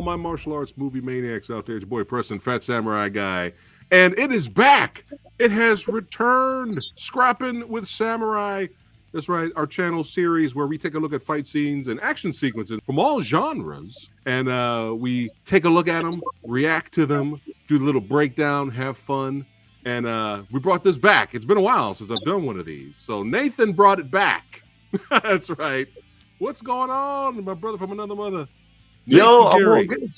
all my martial arts movie maniacs out there? It's your boy Preston, Fat Samurai Guy. And it is back. It has returned. Scrapping with Samurai. That's right, our channel series where we take a look at fight scenes and action sequences from all genres. And we take a look at them, react to them, do a little breakdown, have fun. And we brought this back. It's been a while since I've done one of these. So Nathan brought it back. That's right. What's going on, my brother from another mother? Yo, I'm all good.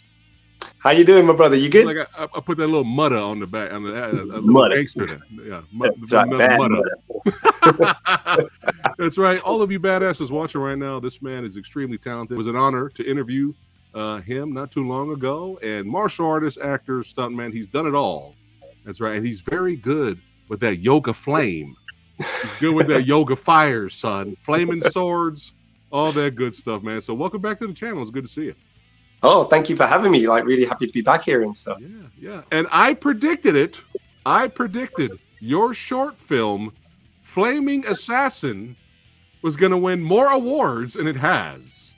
How you doing, my brother? You good? Like I put that little mudder on the back, on the little gangster there. Yeah, mudder. That's right. All of you badasses watching right now, this man is extremely talented. It was an honor to interview him not too long ago. And martial artist, actor, stuntman, he's done it all. That's right. And he's very good with that yoga flame. He's good with that yoga fire, son. Flaming swords, all that good stuff, man. So welcome back to the channel. It's good to see you. Oh, thank you for having me. Like, really happy to be back here and stuff. Yeah. And I predicted it. I predicted your short film, Flaming Assassin, was going to win more awards, and it has.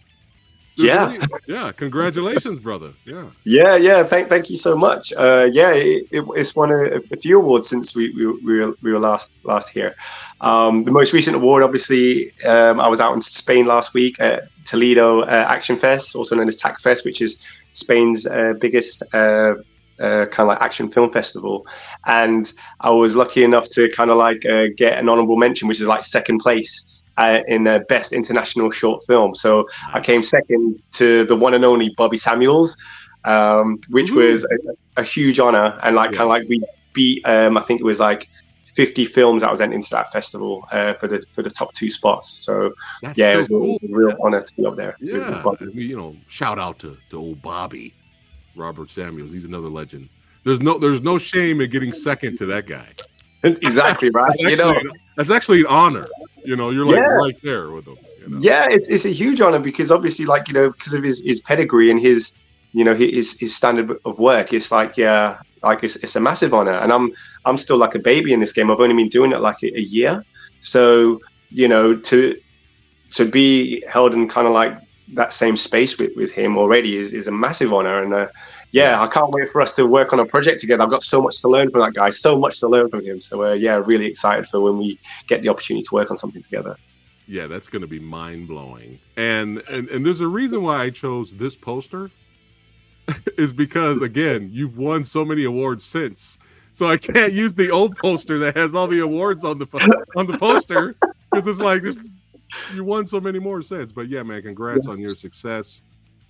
Yeah. Congratulations, brother. Yeah. Thank you so much. It's won a few awards since we were last here. The most recent award, obviously, I was out in Spain last week at Toledo Action Fest, also known as TAC Fest, which is Spain's biggest kind of like action film festival. And I was lucky enough to kind of like get an honorable mention, which is like second place in best international short film. So nice. I came second to the one and only Bobby Samuels, which was a huge honor. And like kind of like we beat, I think it was like 50 films that was entered into that festival for the top 2 spots. So it was a real honor to be up there. Yeah, shout out to old Bobby, Robert Samuels. He's another legend. There's no shame in getting second to that guy. Exactly right. That's actually an honor. You're like right there with him. Yeah, it's a huge honor because obviously, like because of his pedigree and his standard of work, it's like it's a massive honor. And I'm still like a baby in this game. I've only been doing it like a year, so to be held in kind of like that same space with him already is a massive honor. And I can't wait for us to work on a project together. I've got so much to learn from that guy, so much to learn from him. So really excited for when we get the opportunity to work on something together. Yeah, that's going to be mind blowing. And there's a reason why I chose this poster. Is because again, you've won so many awards since, so I can't use the old poster that has all the awards on the poster because it's like you won so many more since. But yeah, man, congrats on your success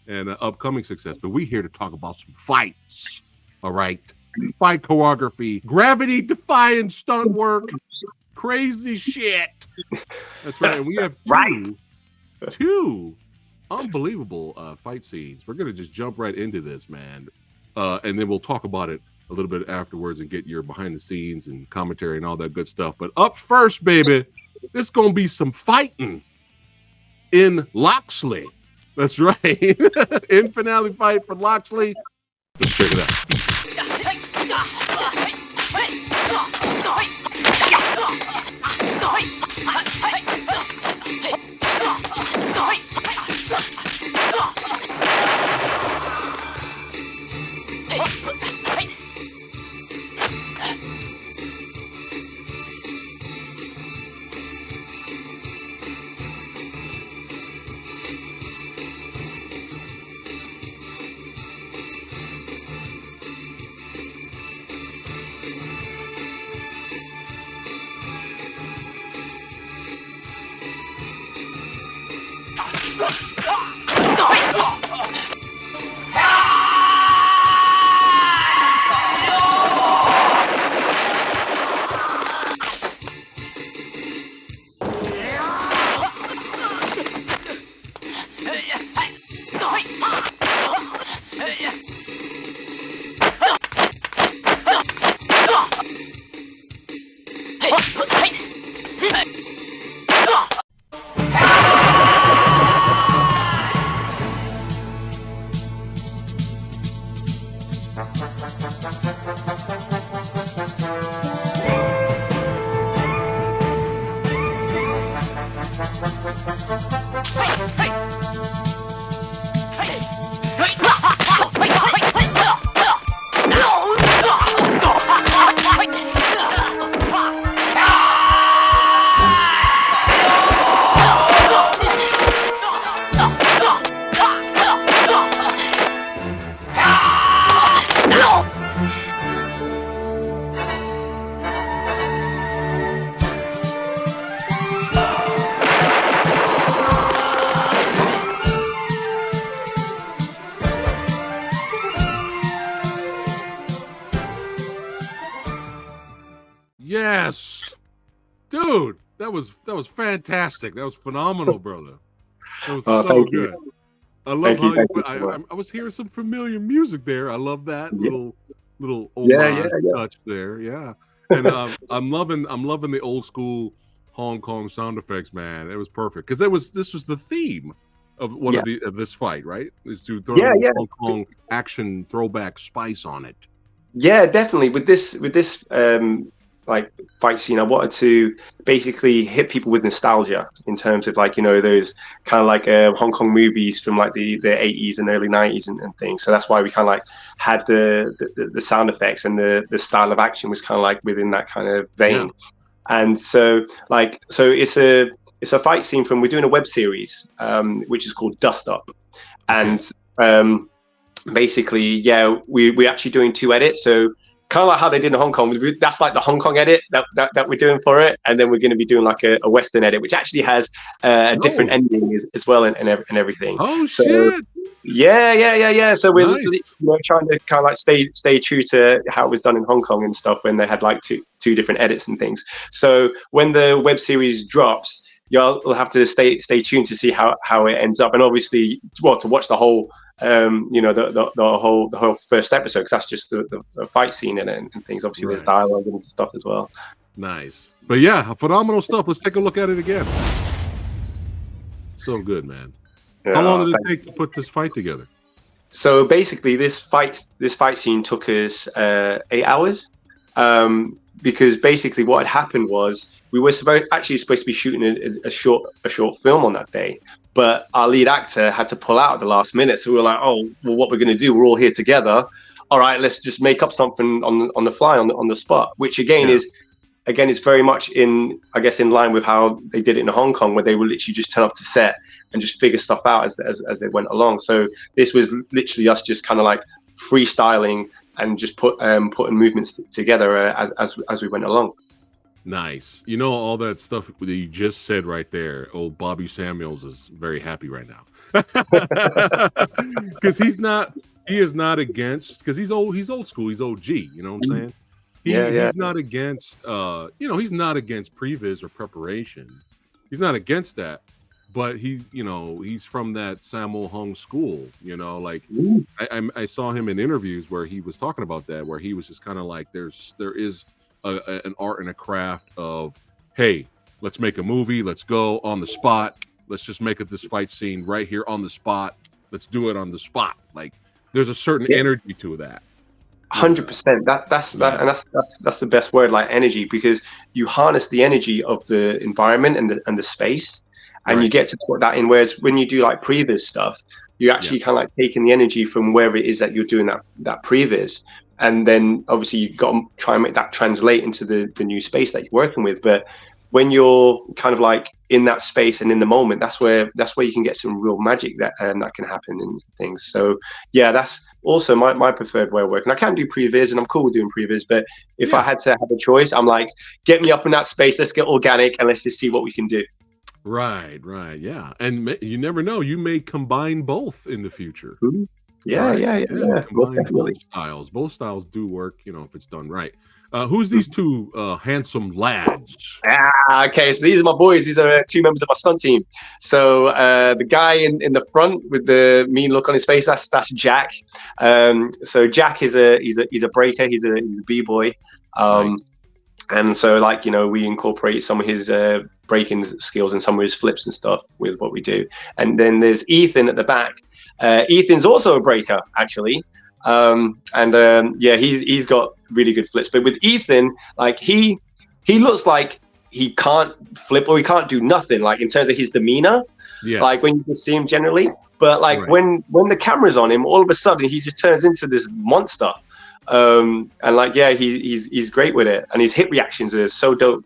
and upcoming success. But we're here to talk about some fights. All right, fight choreography, gravity defying stunt work, crazy shit. That's right. And we have two unbelievable fight scenes. We're gonna just jump right into this, man, and then we'll talk about it a little bit afterwards and get your behind the scenes and commentary and all that good stuff. But up first, baby, this gonna be some fighting in Loxley. That's right. In finale fight for Loxley. Let's check it out. Yes, dude, that was fantastic. That was phenomenal, brother. That was so Thank you, good. I love how you thank you put. so much. I was hearing some familiar music there. I love that Yeah, little yeah, yeah, homage touch there. Yeah, and I'm loving the old school Hong Kong sound effects, man. It was perfect because this was the theme of one yeah, of this fight, right? Is to throw a yeah, little yeah. Hong Kong action throwback spice on it. Yeah, definitely. With this like fight scene, I wanted to basically hit people with nostalgia in terms of like those kind of like Hong Kong movies from like the 80s and early 90s and things. So that's why we kind of like had the sound effects and the style of action was kind of like within that kind of Yeah. vein. And so it's a fight scene from we're doing a web series which is called Dust Up, Okay. and basically, yeah, we're actually doing two edits. So kind of like how they did in Hong Kong. That's like the Hong Kong edit that we're doing for it, and then we're going to be doing like a Western edit, which actually has a different Oh. ending as well and everything. Oh So shit. yeah. So we're Nice. trying to kind of like stay true to how it was done in Hong Kong and stuff when they had like two different edits and things. So when the web series drops, y'all will have to stay tuned to see how it ends up, and obviously, well, to watch the whole the whole first episode, because that's just the fight scene in it and things. Obviously, there's Right. dialogue and stuff as well. Nice. But yeah, phenomenal stuff. Let's take a look at it again. So good, man. How long Yeah, did it take to put this fight together? so basically, this fight scene took us 8 hours, because basically what had happened was we were actually supposed to be shooting a short film on that day, but our lead actor had to pull out at the last minute. So we were like, oh, well, what we're going to do? We're all here together. All right, let's just make up something on the fly on the spot. Which Yeah. again, it's very much I guess in line with how they did it in Hong Kong, where they would literally just turn up to set and just figure stuff out as they went along. So this was literally us just kind of like freestyling and just putting movements together as we went along. Nice. You know, all that stuff that you just said right there. Old Bobby Samuels is very happy right now. Because he is not against, because he's old school, he's OG, you know what I'm saying? Yeah. He's not against he's not against previs or preparation. He's not against that. But he's from that Sammo Hung school, like I saw him in interviews where he was talking about that, where he was just kind of like, there is an art and a craft of, hey, let's make a movie, let's go on the spot, let's just make this fight scene right here on the spot, let's do it on the spot. Like there's a certain energy to that. 100%. That's Yeah. and that's the best word, like energy, because you harness the energy of the environment and the space, and you Right. get to put that in. Whereas when you do like previs stuff, you're actually kind of like taking the energy from wherever it is that you're doing that previs, and then obviously you've got to try and make that translate into the new space that you're working with. But when you're kind of like in that space and in the moment, that's where you can get some real magic that can happen and things. So yeah, that's also my preferred way of working. I can do previs and I'm cool with doing previs, but if I Yeah. had to have a choice, I'm like, get me up in that space, let's get organic and let's just see what we can do. Right, yeah. And you never know, you may combine both in the future. Yeah, Right? yeah, yeah, Yeah, yeah, most combine definitely. both styles. Both styles do work, if it's done right. Who's these two handsome lads? Okay, so these are my boys. These are two members of my stunt team. So the guy in the front with the mean look on his face, that's Jack. So Jack he's a breaker. He's a b-boy. Nice. And so like we incorporate some of his breaking skills and some of his flips and stuff with what we do. And then there's Ethan at the back. Ethan's also a breaker actually. Yeah, he's got really good flips. But with Ethan, like he looks like he can't flip or he can't do nothing, like in terms of his demeanor. Yeah. Like when you just see him generally, but like Right. when the camera's on him, all of a sudden he just turns into this monster. And like yeah, he's great with it, and his hit reactions are so dope.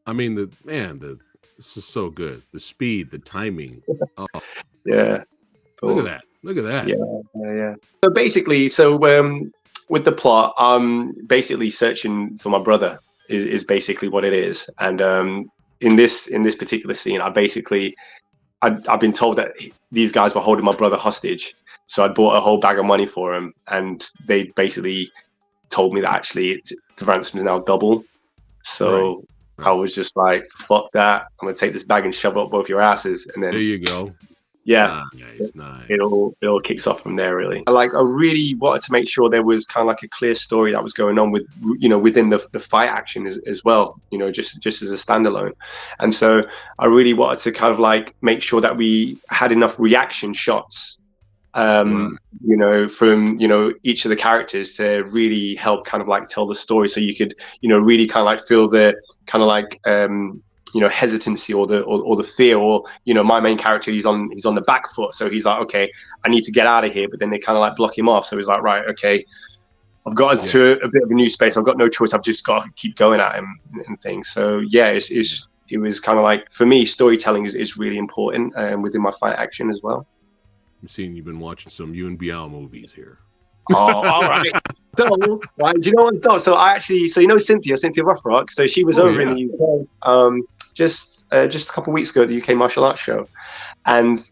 I mean, this is so good. The speed, the timing. Oh, Yeah. look Cool. at that. Look at that. Yeah. So basically, with the plot, I'm basically searching for my brother. Is basically what it is. And in this particular scene, I've been told that these guys were holding my brother hostage. So I bought a whole bag of money for him, and they basically told me that actually the ransom is now double. So I was just like, fuck that. I'm going to take this bag and shove it up both your asses. And then there you go. Yeah, nice. It all kicks off from there, really. I really wanted to make sure there was kind of like a clear story that was going on with, within the fight action as well, just as a standalone. And so I really wanted to kind of like make sure that we had enough reaction shots, from each of the characters to really help kind of like tell the story, so you could really kind of like feel the kind of like hesitancy or the fear, or my main character, he's on the back foot, so he's like, okay, I need to get out of here, but then they kind of like block him off, so he's like, right, okay, I've got into a bit of a new space, I've got no choice, I've just got to keep going at him and things. So yeah, it was kind of like, for me, storytelling is really important within my fight action as well. I'm seeing you've been watching some Yuen Biao movies here. Oh, all right. So, right, do you know what's not? So Cynthia Rothrock. So she was over in the UK just a couple of weeks ago at the UK martial arts show, and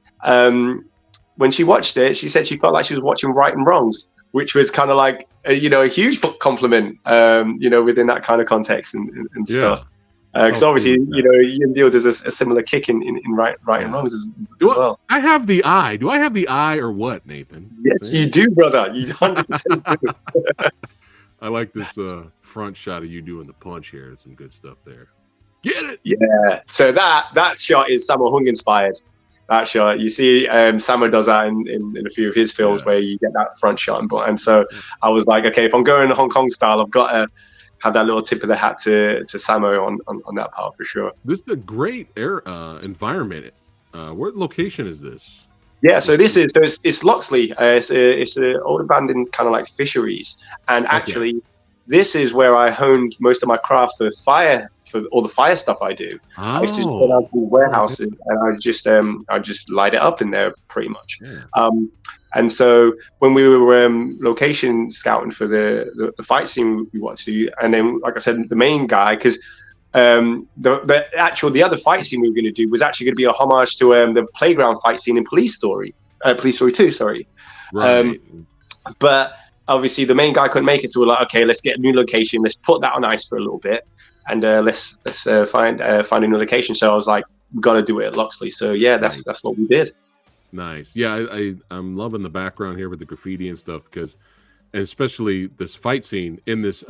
when she watched it, she said she felt like she was watching Right and Wrongs, which was kind of like a huge compliment, within that kind of context and stuff. Because obviously, Yuen Biao does a similar kick in Right and Wrongs as well. I have the eye. Do I have the eye or what, Nathan? Yes, you do, brother. You 100% do. I like this front shot of you doing the punch here. There's some good stuff there. Get it? Yeah. So that shot is Sammo Hung inspired. That shot, you see, Sammo does that in a few of his films where you get that front shot, and so I was like, okay, if I'm going Hong Kong style, I've got to have that little tip of the hat to Sammo on that part for sure. This is a great environment. What location is this? Yeah, so it's Loxley. It's an old abandoned kind of like fisheries, and actually, this is where I honed most of my craft for all the fire stuff I do. I used to go down to warehouses and I just light it up in there pretty much. Yeah. And so when we were location scouting for the fight scene we wanted to do, and then like I said, the main guy, because the other fight scene we were going to do was actually going to be a homage to the playground fight scene in Police Story 2, sorry. Right. But obviously the main guy couldn't make it, so we're like, okay, let's get a new location, let's put that on ice for a little bit, and let's find a new location. So I was like, we got to do it at Loxley. So yeah, that's what we did. Nice. Yeah, I'm loving the background here with the graffiti and stuff, and especially this fight scene in this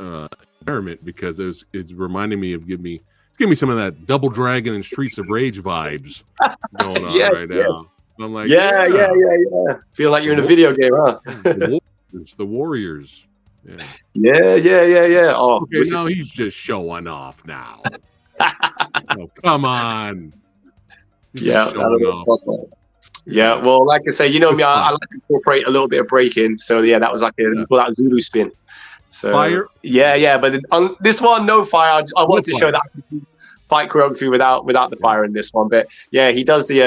environment, because it's reminding me of giving me some of that Double Dragon and Streets of Rage vibes going on right now. I'm like, yeah. Feel like you're in a video game, huh? The Warriors. Yeah. Oh, okay, now he's just showing off now. Oh, come on. He's just showing off. Yeah, well, like I say, me, I like to incorporate a little bit of breaking. So yeah, that was like that Zulu spin. So fire. Yeah, but on this one, no fire. I wanted to show that fight choreography without the fire in this one. But yeah, he does the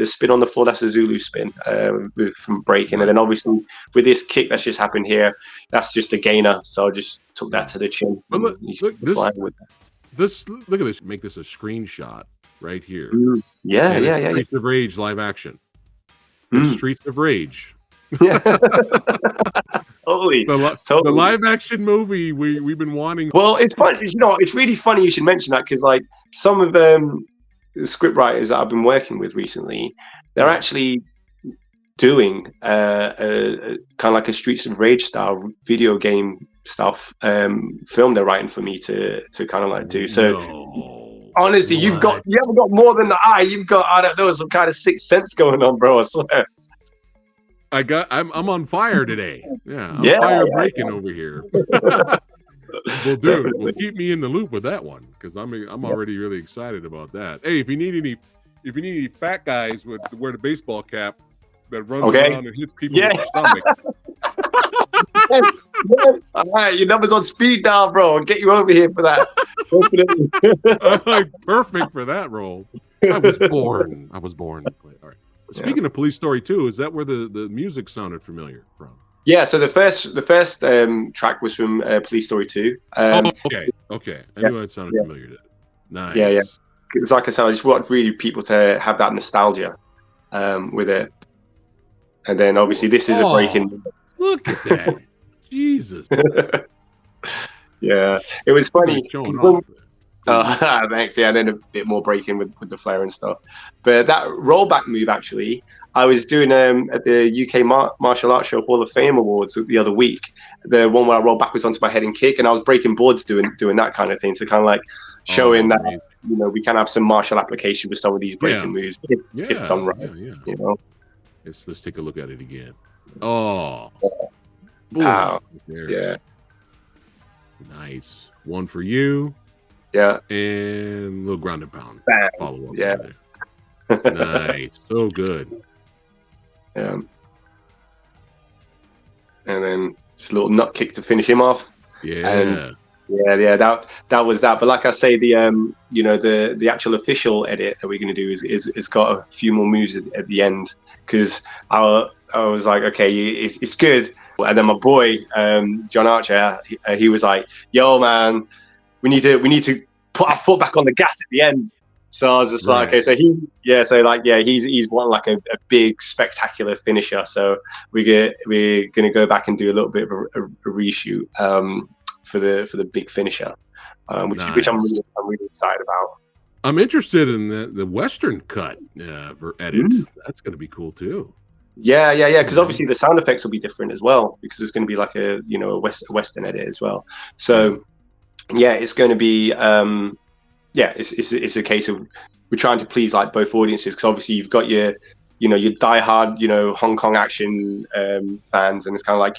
spin on the floor. That's a Zulu spin from breaking, and then obviously with this kick that's just happened here, that's just a gainer. So I just took that to the chin. But look at this. Make this a screenshot right here. Yeah. Streets of Rage live action. Streets of Rage. Yeah. Totally. The live action movie we've been wanting. Well, it's funny. It's really funny you should mention that, because like some of the script writers that I've been working with recently, they're actually doing kind of like a Streets of Rage style video game stuff film they're writing for me to kind of like do. So honestly, you haven't got more than the eye. You've got, I don't know, some kind of sixth sense going on, bro. I swear. I'm on fire today. Yeah, I'm fire breaking over here. Well, keep me in the loop with that one, because I'm already really excited about that. Hey, if you need any fat guys with wear the baseball cap that runs around and hits people with their stomach. Yes. All right, your number's on speed dial, bro. I'll get you over here for that. Perfect for that role. I was born to play. All right. Speaking of Police Story 2, is that where the music sounded familiar from? Yeah, so the first track was from Police Story 2. Okay. I knew it sounded familiar. Nice. Yeah. It's like I said, I just want really people to have that nostalgia with it. And then obviously this is a break in. Look at that. Jesus. Yeah, it was You're really funny. showing off. Thanks. Yeah, and then a bit more breaking with the flare and stuff. But that rollback move, actually, I was doing at the UK Martial Arts Show Hall of Fame Awards the other week. The one where I rolled backwards onto my head and kick, and I was breaking boards doing that kind of thing. So kind of like showing that amazing. we can have some martial application with some of these breaking moves if done right. Yeah. Let's take a look at it again. Oh, Pow. There. Yeah. Nice. One for you. Yeah. And a little ground and pound. Bam. Follow up. Yeah. Nice. So good. Yeah. And then just a little nut kick to finish him off. Yeah. And that was that. But like I say, the actual official edit that we're going to do is got a few more moves at the end, because I was like, okay, it's good. And then my boy John Archer, he was like, yo man, we need to put our foot back on the gas at the end. So I was just like, okay, so he's wanting like a big spectacular finisher. So we're gonna go back and do a little bit of a reshoot for the big finisher, which I'm really excited about. I'm interested in the Western cut for edit. That's gonna be cool too. Yeah. Because obviously the sound effects will be different as well, because it's going to be like a Western edit as well. So it's going to be it's a case of we're trying to please like both audiences, because obviously you've got your diehard Hong Kong action fans, and it's kind of like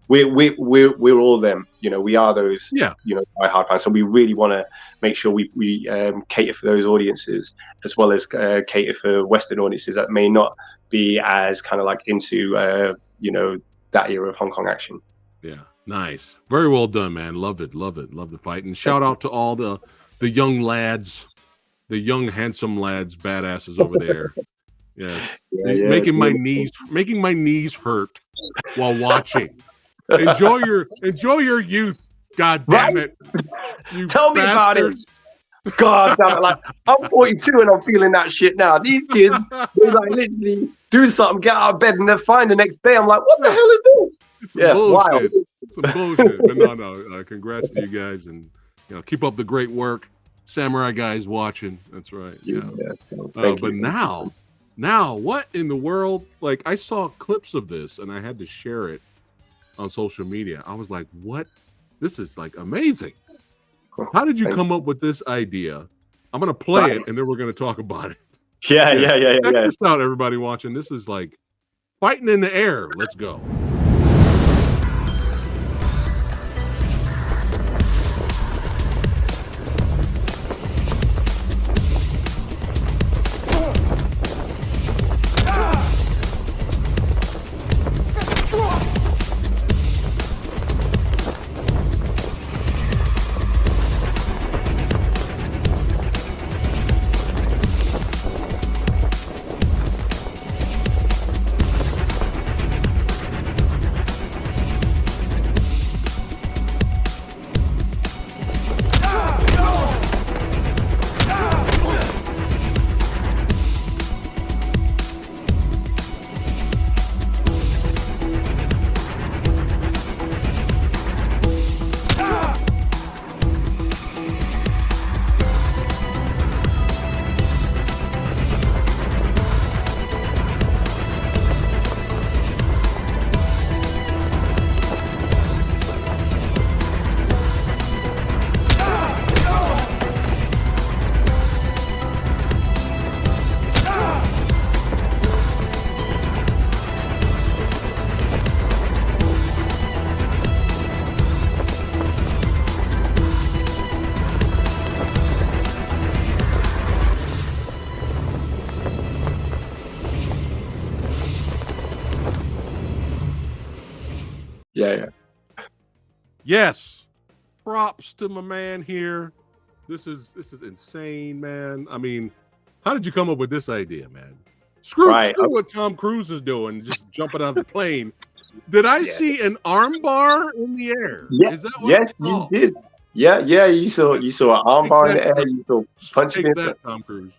we're all them. We are those diehard fans. So we really want to make sure we cater for those audiences, as well as cater for Western audiences that may not be as kind of like into that era of Hong Kong action. Yeah, nice, very well done, man. Love it, love the fight, and shout out to all the young lads, the young handsome lads, badasses over there. Yes, making my knees hurt while watching. Enjoy your youth. God damn it! You tell me bastards. about it. God damn it! Like, I'm 42 and I'm feeling that shit now. These kids, they like literally do something, get out of bed, and they're fine the next day. I'm like, what the hell is this? It's some bullshit. Some bullshit. But no. Congrats to you guys, and keep up the great work. Samurai Guy's watching. That's right. Yeah. But now, what in the world? Like, I saw clips of this, and I had to share it on social media. I was like, what? This is like amazing. How did you come up with this idea? I'm gonna play it, and then we're gonna talk about it. Yeah. Check this out, everybody watching. This is like fighting in the air. Let's go. Yeah. Yes. Props to my man here. This is insane, man. I mean, how did you come up with this idea, man? Screw what Tom Cruise is doing, just jumping out of the plane. Did I see an arm bar in the air? Yeah. Is that what you did. Yeah, you saw an arm bar in the air. You saw punching in that, Tom Cruise.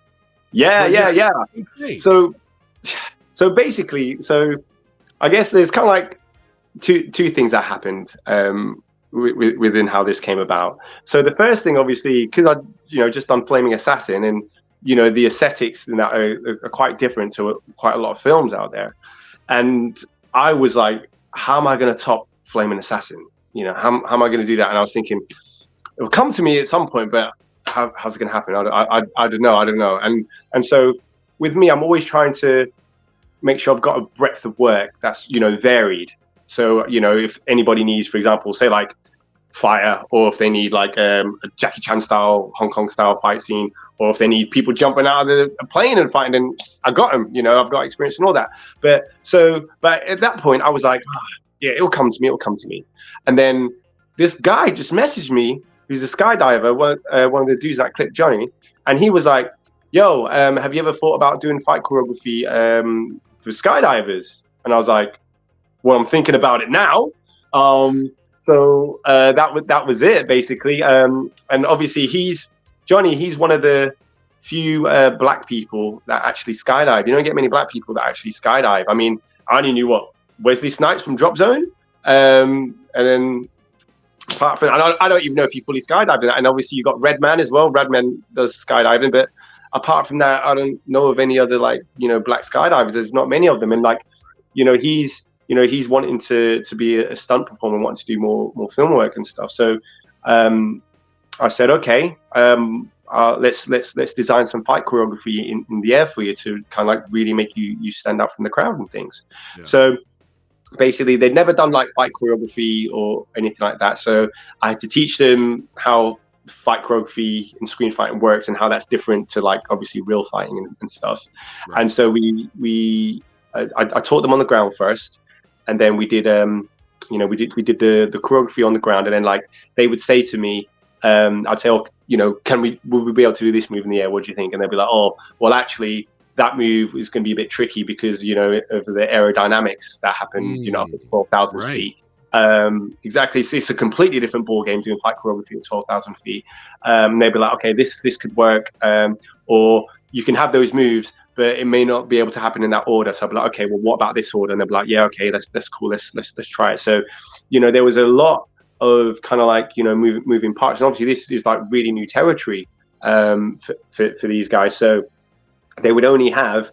Yeah. So basically, I guess there's kind of like two things that happened within how this came about. So the first thing, obviously, because I just done Flaming Assassin, and the aesthetics in that are quite different to quite a lot of films out there, and I was like, how am I going to top Flaming Assassin? How am I going to do that? And I was thinking, it'll come to me at some point, but how's it going to happen? I don't know. And so with me, I'm always trying to make sure I've got a breadth of work that's varied. So if anybody needs, for example, say like fire, or if they need like a Jackie Chan style, Hong Kong style fight scene, or if they need people jumping out of the plane and fighting, and I got them. I've got experience and all that. But at that point, I was like, yeah, it'll come to me. And then this guy just messaged me, who's a skydiver, one of the dudes that clipped Johnny, and he was like, yo, have you ever thought about doing fight choreography for skydivers? And I was like, well, I'm thinking about it now. So that was it, basically. And obviously he's one of the few black people that actually skydive. You don't get many black people that actually skydive. I mean, I only knew Wesley Snipes from Drop Zone, and then apart from, I don't even know if he fully skydived. And obviously you got Redman as well. Redman does skydiving, but apart from that, I don't know of any other black skydivers. There's not many of them, and he's wanting to be a stunt performer, wanting to do more film work and stuff. So I said, okay, let's design some fight choreography in the air for you to kind of like really make you stand out from the crowd and things. Yeah. So basically, they'd never done like fight choreography or anything like that. So I had to teach them how fight choreography and screen fighting works and how that's different to like obviously real fighting and stuff. Right. And so I taught them on the ground first. And then we did, we did the choreography on the ground, and then like they would say to me, I'd say, will we be able to do this move in the air? What do you think? And they'd be like, oh, well, actually, that move is going to be a bit tricky because of the aerodynamics that happen, up at 12,000 feet. Exactly, it's a completely different ball game doing fight choreography at 12,000 feet. They'd be like, okay, this could work, or you can have those moves, but it may not be able to happen in that order. So I'd be like, okay, well, what about this order? And they'd be like, yeah, okay, that's cool. Let's try it. So, there was a lot of kind of like, moving parts. And obviously this is like really new territory for these guys. So they would only have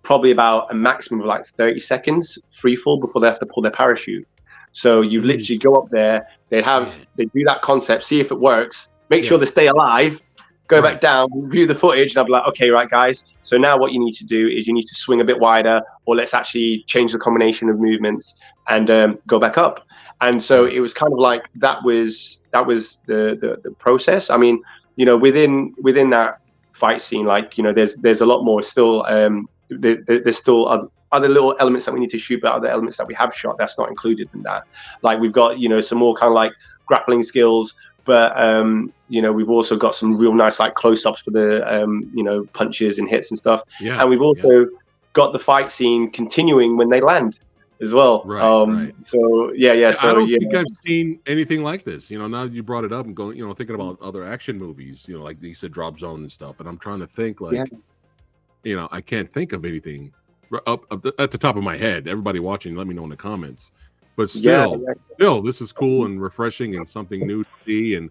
probably about a maximum of like 30 seconds free fall before they have to pull their parachute. So you literally go up there, they do that concept, see if it works, make sure they stay alive, go back down, review the footage, and I'll be like, okay, right, guys. So now what you need to do is you need to swing a bit wider, or let's actually change the combination of movements and go back up. And so it was kind of like that was the process. I mean, within that fight scene, like there's a lot more still. There's still other little elements that we need to shoot, but other elements that we have shot that's not included in that. Like we've got some more kind of like grappling skills. But we've also got some real nice like close-ups for the punches and hits and stuff. Yeah. And we've also got the fight scene continuing when they land as well. Right. So yeah. So I don't think I've seen anything like this. Now that you brought it up and going, thinking about other action movies, like you said, Drop Zone and stuff. And I'm trying to think like, I can't think of anything up at the top of my head. Everybody watching, let me know in the comments. But still, this is cool and refreshing and something new to see, and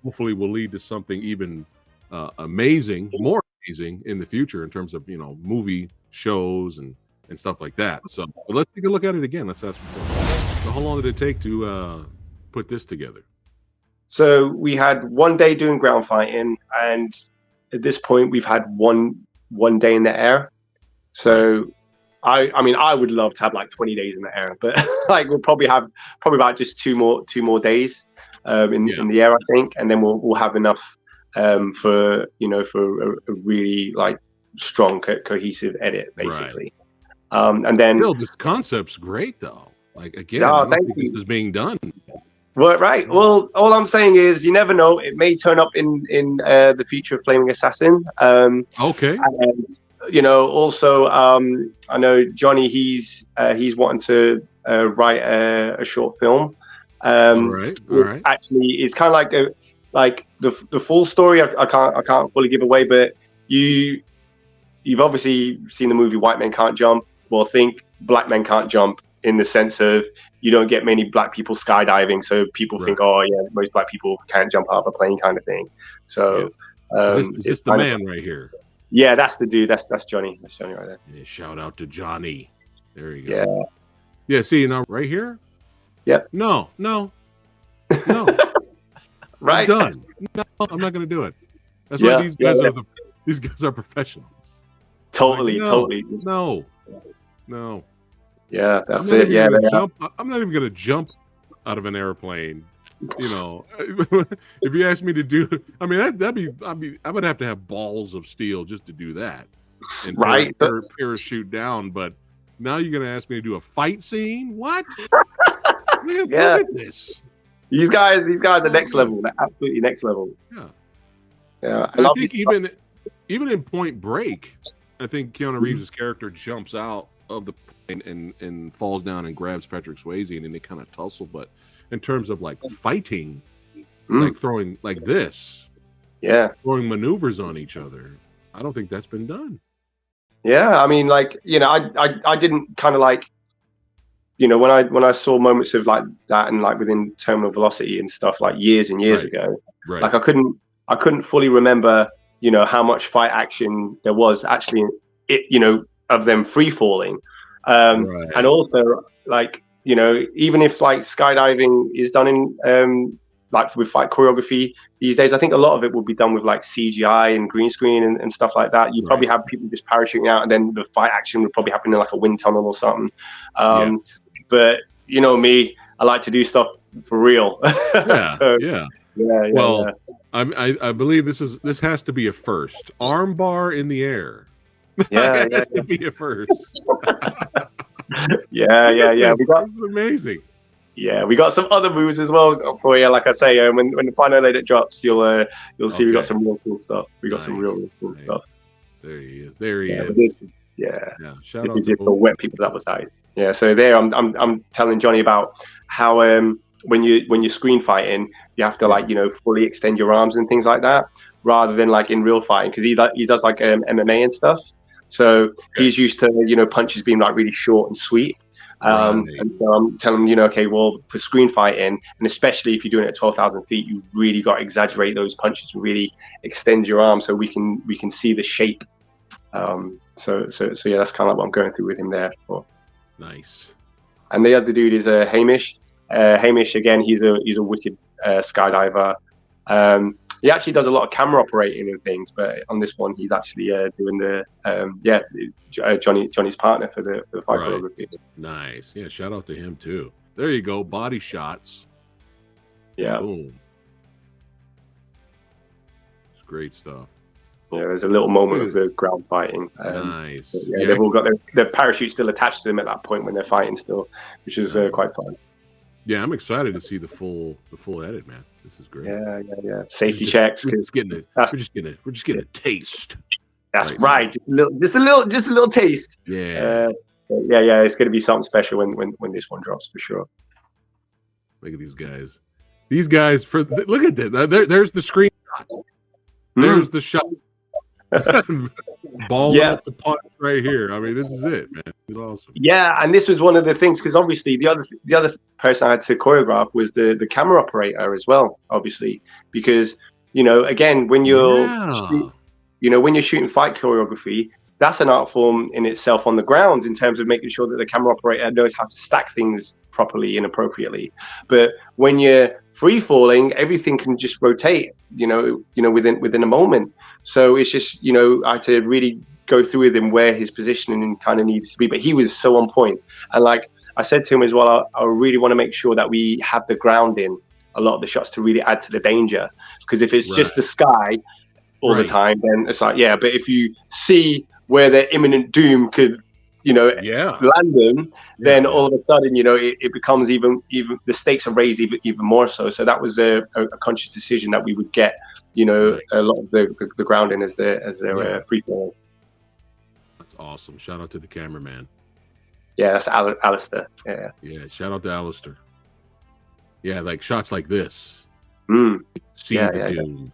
hopefully will lead to something even more amazing in the future in terms of movie shows and stuff like that. So let's take a look at it again. Let's ask. So how long did it take to put this together? So we had 1 day doing ground fighting, and at this point we've had one day in the air. So. I mean, I would love to have like 20 days in the air, but like we'll probably have about just two more days in the air, I think, and then we'll have enough for a really like strong cohesive edit, basically. Right. And then still, this concept's great though. Like again, I don't think this is being done. Well, right. Well, all I'm saying is you never know. It may turn up in the future of Flaming Assassin. Okay. And, also, I know Johnny. He's wanting to write a short film. All right. Actually, it's kind of like the full story. I can't fully give away, but you've obviously seen the movie White Men Can't Jump. Well, think Black Men Can't Jump in the sense of you don't get many black people skydiving, so people think, oh yeah, most black people can't jump out of a plane, kind of thing. So is this the man right here? Yeah, that's the dude. That's Johnny. That's Johnny right there. Yeah, shout out to Johnny. There you go. Yeah. Yeah, see now right here? Yep. No. Right. I'm done. No, I'm not gonna do it. That's why these guys these guys are professionals. Totally, like, totally. No. Yeah, that's it. Yeah, I'm not even gonna jump out of an airplane. You know, if you ask me to do, I mean, I would have to have balls of steel just to do that, and parachute down. But now you're gonna ask me to do a fight scene? What? Man, look at this. These guys are next level. They're absolutely next level. Yeah. I think even in Point Break, I think Keanu Reeves' character jumps out of the plane and falls down and grabs Patrick Swayze, and then they kind of tussle. But in terms of like fighting, like throwing like this, throwing maneuvers on each other, I don't think that's been done. Yeah, I mean, like, you know, I didn't kind of like, you know, when I saw moments of like that and like within Terminal Velocity and stuff like years and years ago, like I couldn't fully remember, you know, how much fight action there was actually you know, of them free falling, and also like, you know, even if like skydiving is done in like with fight choreography these days, I think a lot of it will be done with like CGI and green screen and stuff like that. You probably have people just parachuting out, and then the fight action would probably happen in like a wind tunnel or something. But you know me, I like to do stuff for real. Well, I believe this has to be a first. Arm bar in the air. It has to be a first. This is amazing. Yeah, we got some other moves as well for you. Like I say, when the final edit drops, you'll see we got some real cool stuff. We got some real cool stuff. There he is. There he is. Shout out to wet people that was out. Yeah, so there I'm telling Johnny about how when you're screen fighting, you have to like, you know, fully extend your arms and things like that, rather than like in real fighting, because he does like MMA and stuff. So he's used to, you know, punches being like really short and sweet. And so I'm telling him, you know, okay, well, for screen fighting, and especially if you're doing it at 12,000 feet, you've really got to exaggerate those punches and really extend your arm so we can see the shape. So yeah, that's kind of what I'm going through with him there. Nice. And the other dude is Hamish. Hamish, again, he's a wicked skydiver. He actually does a lot of camera operating and things, but on this one, he's actually doing the Johnny's partner for the fight choreography. Nice. Yeah, shout out to him too. There you go. Body shots. Yeah. Boom. It's great stuff. Yeah, there's a little moment of the ground fighting. Nice. They've all got their parachute still attached to them at that point when they're fighting still, which is quite fun. Yeah, I'm excited to see the full edit, man. This is great. Yeah. Safety checks. We're just getting a taste. That's right. Just a little taste. Yeah. It's going to be something special when this one drops for sure. Look at these guys. These guys look at this. There's the screen. There's the shot. Balling up the punch right here. I mean, this is it, man. It's awesome. Yeah, and this was one of the things, because obviously the other person I had to choreograph was the camera operator as well, obviously, because, you know, again, when you're when you're shooting fight choreography, that's an art form in itself on the ground in terms of making sure that the camera operator knows how to stack things properly and appropriately. But when you're free falling, everything can just rotate, you know, within a moment. So it's just, you know, I had to really go through with him where his positioning kind of needs to be. But he was so on point. And like I said to him as well, I really want to make sure that we have the ground in a lot of the shots to really add to the danger. Because if it's just the sky all the time, then it's like, but if you see where their imminent doom could, you know, land them, then all of a sudden, you know, it becomes even the stakes are raised even more so. So that was a conscious decision that we would get, you know, a lot of the grounding as they're free fall. That's awesome. Shout out to the cameraman. Yeah, that's Alistair. Yeah, shout out to Alistair. Yeah, like shots like this. See the doom.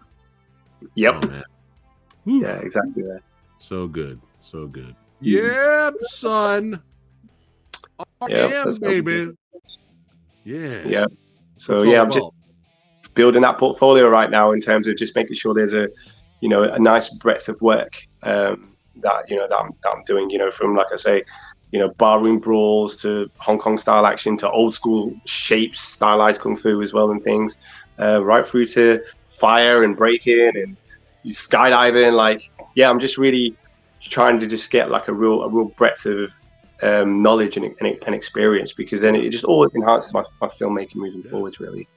Yep. Oh, man. Yeah, exactly that. So good. So good. Yeah, son. I that's am, baby. Yeah. yeah. So What's yeah, all I'm just about. building that portfolio right now in terms of just making sure there's a nice breadth of work that I'm doing. From, like I say, barroom brawls to Hong Kong style action to old school shapes, stylized kung fu as well and things, right through to fire and breaking and skydiving. Like, yeah, I'm just really trying to just get like a real breadth of knowledge and experience, because then it just all enhances my filmmaking moving forwards, really.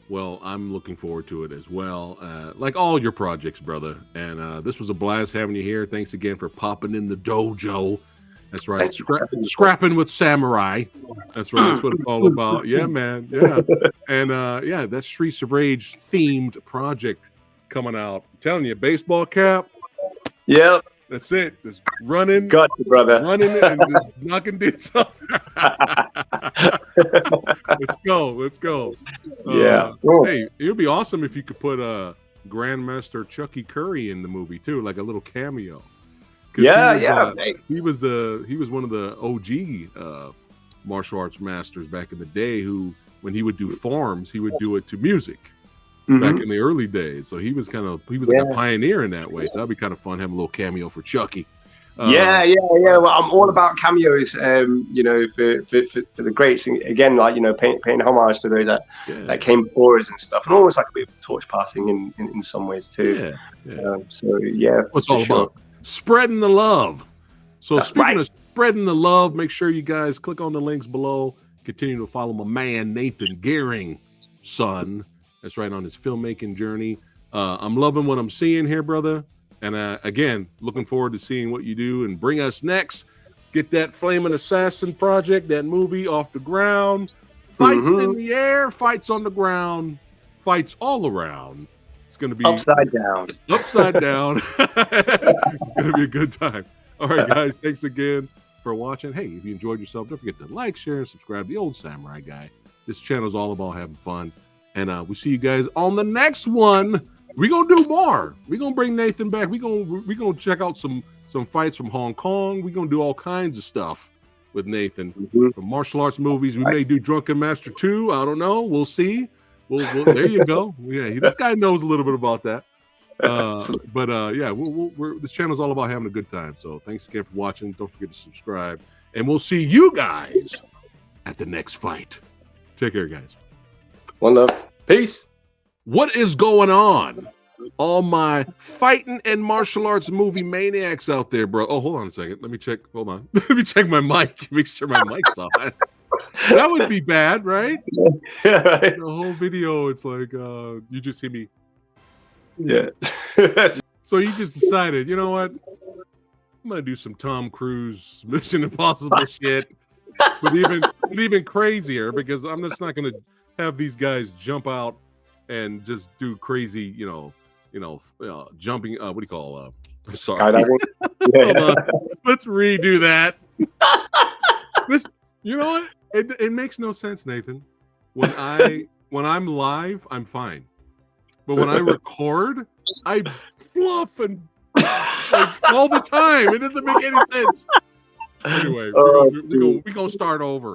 Well, I'm looking forward to it as well. Like all your projects, brother. And this was a blast having you here. Thanks again for popping in the dojo. That's right. Thank you for having me. Scrapping with samurai. That's right. That's what it's all about. Yeah, man. Yeah. And yeah, that Streets of Rage themed project coming out. I'm telling you, baseball cap. Yep. That's it. Just running, Got you, brother. running it, and just knocking dudes off. Let's go. Let's go. Yeah. Cool. Hey, it would be awesome if you could put Grandmaster Chucky Curry in the movie too, like a little cameo. Yeah, he was one of the OG martial arts masters back in the day. Who, when he would do forms, he would do it to music. Back in the early days. So he was like a pioneer in that way. So that'd be kind of fun having a little cameo for Chucky. Yeah. Well, I'm all about cameos. For the greats. And again, like, paying homage to those that came before us and stuff, and almost like a bit of torch passing in some ways too. So yeah, what's all about spreading the love. So That's speaking right. of spreading the love, make sure you guys click on the links below. Continue to follow my man Nathan Geering, son. That's right, on his filmmaking journey. I'm loving what I'm seeing here, brother. And again, looking forward to seeing what you do and bring us next. Get that Flaming Assassin project, that movie off the ground. Fights in the air, fights on the ground, fights all around. It's going to be upside down. Upside down. It's going to be a good time. All right, guys. Thanks again for watching. Hey, if you enjoyed yourself, don't forget to like, share, and subscribe to The Old Samurai Guy. This channel is all about having fun. And we'll see you guys on the next one. We're going to do more. We're going to bring Nathan back. We're going to check out some fights from Hong Kong. We're going to do all kinds of stuff with Nathan from martial arts movies. We may do Drunken Master 2. I don't know. We'll see. We'll there you go. Yeah, this guy knows a little bit about that. Yeah, this channel is all about having a good time. So thanks again for watching. Don't forget to subscribe. And we'll see you guys at the next fight. Take care, guys. One love. Peace. What is going on? All my fighting and martial arts movie maniacs out there, bro. Oh, hold on a second. Let me check. Hold on. Let me check my mic. Make sure my mic's on. That would be bad, right? Yeah, right. The whole video, it's like you just hear me. Yeah. So you just decided, you know what? I'm gonna do some Tom Cruise Mission Impossible shit, but even crazier, because I'm just not gonna have these guys jump out and just do crazy, jumping. What do you call? I'm sorry. Hold on. Let's redo that. You know what? It makes no sense, Nathan. When I'm live, I'm fine, but when I record, I fluff and like, all the time. It doesn't make any sense. Anyway, we're gonna start over.